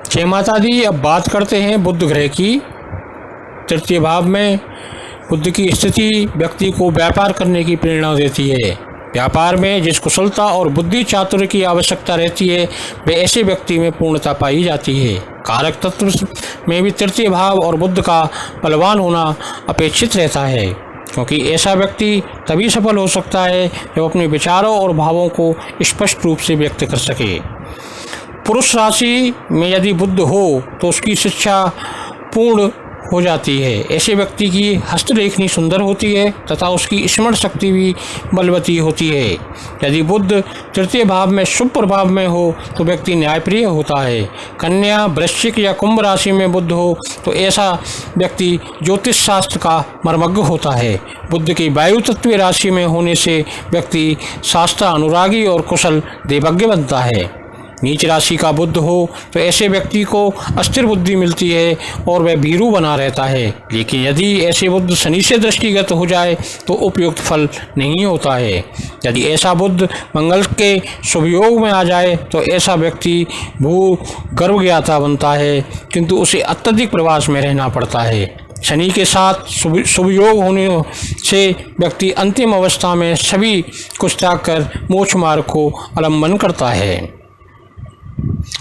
जय माता दी। अब बात करते हैं बुध ग्रह की। तृतीय भाव में बुध की स्थिति व्यक्ति को व्यापार करने की प्रेरणा देती है। व्यापार में जिस कुशलता और बुद्धि चातुर्य की आवश्यकता रहती है वे ऐसे व्यक्ति में पूर्णता पाई जाती है। कारक तत्व में भी तृतीय भाव और बुध का बलवान होना अपेक्षित रहता है, क्योंकि ऐसा व्यक्ति तभी सफल हो सकता है जब अपने विचारों और भावों को स्पष्ट रूप से व्यक्त कर सके। पुरुष राशि में यदि बुध हो तो उसकी शिक्षा पूर्ण हो जाती है। ऐसे व्यक्ति की हस्तलेखनी सुंदर होती है तथा उसकी स्मरण शक्ति भी बलवती होती है। यदि बुध तृतीय भाव में शुभ प्रभाव में हो तो व्यक्ति न्यायप्रिय होता है। कन्या, वृश्चिक या कुंभ राशि में बुध हो तो ऐसा व्यक्ति ज्योतिष शास्त्र का मर्मज्ञ होता है। बुध की वायु तत्वीय राशि में होने से व्यक्ति शास्त्र अनुरागी और कुशल देवज्ञ बनता है। नीच राशि का बुध हो तो ऐसे व्यक्ति को अस्थिर बुद्धि मिलती है और वह भीरू बना रहता है। लेकिन यदि ऐसे बुध शनि से दृष्टिगत हो जाए तो उपयुक्त फल नहीं होता है। यदि ऐसा बुध मंगल के शुभ योग में आ जाए तो ऐसा व्यक्ति भू गर्भ ज्ञाता बनता है, किंतु उसे अत्यधिक प्रवास में रहना पड़ता है। शनि के साथ शुभ योग होने से व्यक्ति अंतिम अवस्था में सभी कुछ त्याग कर मोक्ष मार्ग को अवलंबन करता है।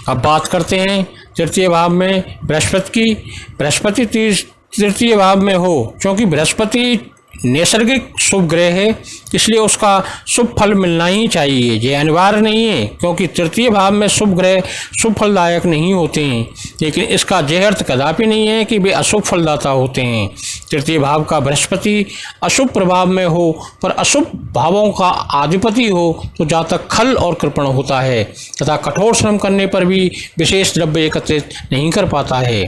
अब बात करते हैं तृतीय भाव में बृहस्पति की। बृहस्पति तृतीय भाव में हो, क्योंकि बृहस्पति नैसर्गिक शुभ ग्रह है इसलिए उसका शुभ फल मिलना ही चाहिए। ये अनिवार्य नहीं है, क्योंकि तृतीय भाव में शुभ ग्रह शुभ फलदायक नहीं होते हैं, लेकिन इसका यह अर्थ कदापि नहीं है कि वे अशुभ फलदाता होते हैं। तृतीय भाव का बृहस्पति अशुभ प्रभाव में हो पर अशुभ भावों का अधिपति हो तो जातक खल और कृपण होता है तथा कठोर श्रम करने पर भी विशेष द्रव्य एकत्रित नहीं कर पाता है।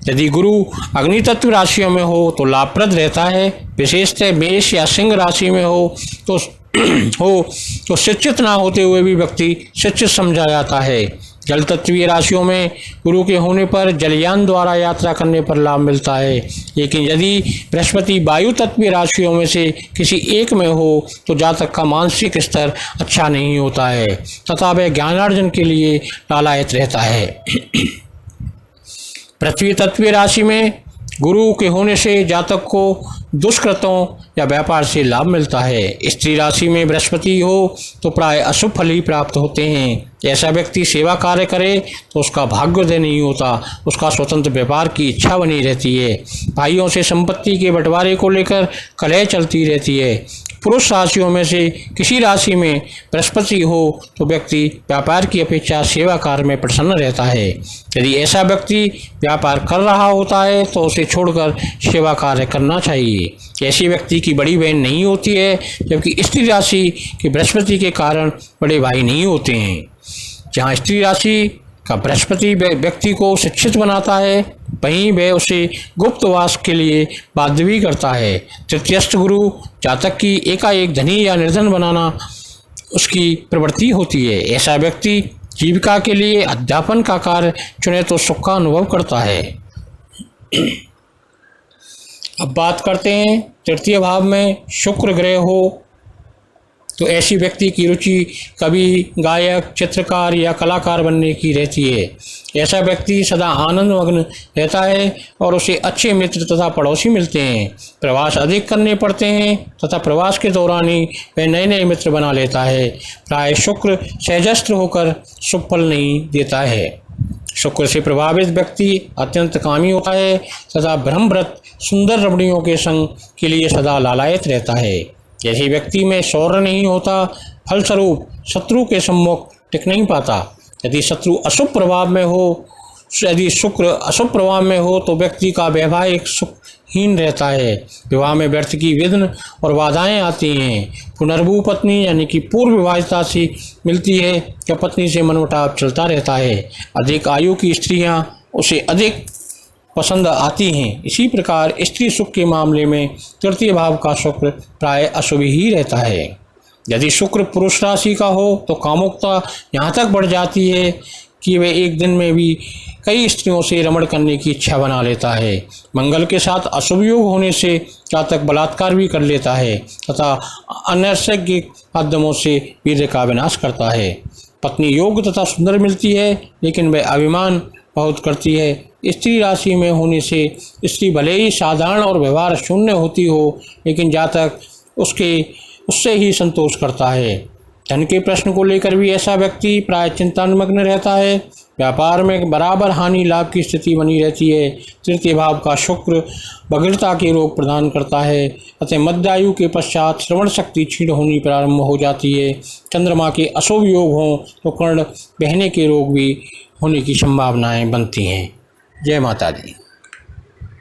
यदि गुरु अग्नि तत्व राशियों में हो तो लाभप्रद रहता है। विशेषतः मेष या सिंह राशि में हो तो शिक्षित ना होते हुए भी व्यक्ति शिक्षित समझा जाता है। जल तत्वीय राशियों में गुरु के होने पर जलयान द्वारा यात्रा करने पर लाभ मिलता है। लेकिन यदि बृहस्पति वायु तत्वीय राशियों में से किसी एक में हो तो जातक का मानसिक स्तर अच्छा नहीं होता है तथा वह ज्ञानार्जन के लिए लालायित रहता है। पृथ्वी तत्वीय राशि में गुरु के होने से जातक को दुष्कृतों या व्यापार से लाभ मिलता है। स्त्री राशि में बृहस्पति हो तो प्राय अशुभ फल ही प्राप्त होते हैं। ऐसा व्यक्ति सेवा कार्य करे तो उसका भाग्योदय नहीं होता, उसका स्वतंत्र व्यापार की इच्छा बनी रहती है। भाइयों से संपत्ति के बंटवारे को लेकर कलह चलती रहती है। पुरुष राशियों में से किसी राशि में बृहस्पति हो तो व्यक्ति व्यापार की अपेक्षा सेवा कार्य में प्रसन्न रहता है। यदि ऐसा व्यक्ति व्यापार कर रहा होता है तो उसे छोड़कर सेवा कार्य करना चाहिए। ऐसे व्यक्ति की बड़ी बहन नहीं होती है, जबकि स्त्री राशि के बृहस्पति के कारण बड़े भाई नहीं होते हैं। जहाँ स्त्री राशि का बृहस्पति व्यक्ति को शिक्षित बनाता है, वहीं वह उसे गुप्तवास के लिए बाध्य भी करता है। तृतीयस्थ गुरु जातक की एकाएक धनी या निर्धन बनाना उसकी प्रवृत्ति होती है। ऐसा व्यक्ति जीविका के लिए अध्यापन का कार्य चुने तो सुख का अनुभव करता है। अब बात करते हैं तृतीय भाव में शुक्र ग्रह हो तो ऐसी व्यक्ति की रुचि कवि, गायक, चित्रकार या कलाकार बनने की रहती है। ऐसा व्यक्ति सदा आनंद मग्न रहता है और उसे अच्छे मित्र तथा पड़ोसी मिलते हैं। प्रवास अधिक करने पड़ते हैं तथा प्रवास के दौरान ही वह नए नए मित्र बना लेता है। प्राय शुक्र सहजस्त्र होकर शुभ फल नहीं देता है। शुक्र से प्रभावित व्यक्ति अत्यंत कामी होता है तथा ब्रह्मव्रत सुंदर रमणियों के संग के लिए सदा लालायित रहता है। ऐसे व्यक्ति में शौर्य नहीं होता, फलस्वरूप शत्रु के सम्मुख टिक नहीं पाता। यदि शत्रु अशुभ प्रभाव में हो, यदि शुक्र अशुभ प्रभाव में हो तो व्यक्ति का वैवाहिक सुखहीन रहता है। विवाह में व्यर्थ की विघ्न और बाधाएं आती हैं। पुनर्भू पत्नी यानी कि पूर्व विवाहिता से मिलती है या पत्नी से मनमुटाव चलता रहता है। अधिक आयु की स्त्रियां उसे अधिक पसंद आती हैं। इसी प्रकार स्त्री सुख के मामले में तृतीय भाव का शुक्र प्राय अशुभ ही रहता है। यदि शुक्र पुरुष राशि का हो तो कामुकता यहाँ तक बढ़ जाती है कि वह एक दिन में भी कई स्त्रियों से रमण करने की इच्छा बना लेता है। मंगल के साथ अशुभ योग होने से जातक बलात्कार भी कर लेता है तथा अनैसर्गिक माध्यमों से वीर्य का विनाश करता है। पत्नी योग्य तथा सुंदर मिलती है, लेकिन वह अभिमान बहुत करती है। स्त्री राशि में होने से स्त्री भले ही साधारण और व्यवहार शून्य होती हो, लेकिन जातक उससे ही संतोष करता है। धन के प्रश्न को लेकर भी ऐसा व्यक्ति प्राय चिंतामग्न रहता है। व्यापार में बराबर हानि लाभ की स्थिति बनी रहती है। तृतीय भाव का शुक्र बधिरता के रोग प्रदान करता है, अतः मध्यायु के पश्चात श्रवण शक्ति क्षीण होनी प्रारंभ हो जाती है। चंद्रमा के अशुभ योग हों तो कर्ण बहने के रोग भी होने की संभावनाएं बनती हैं। जय माता दी।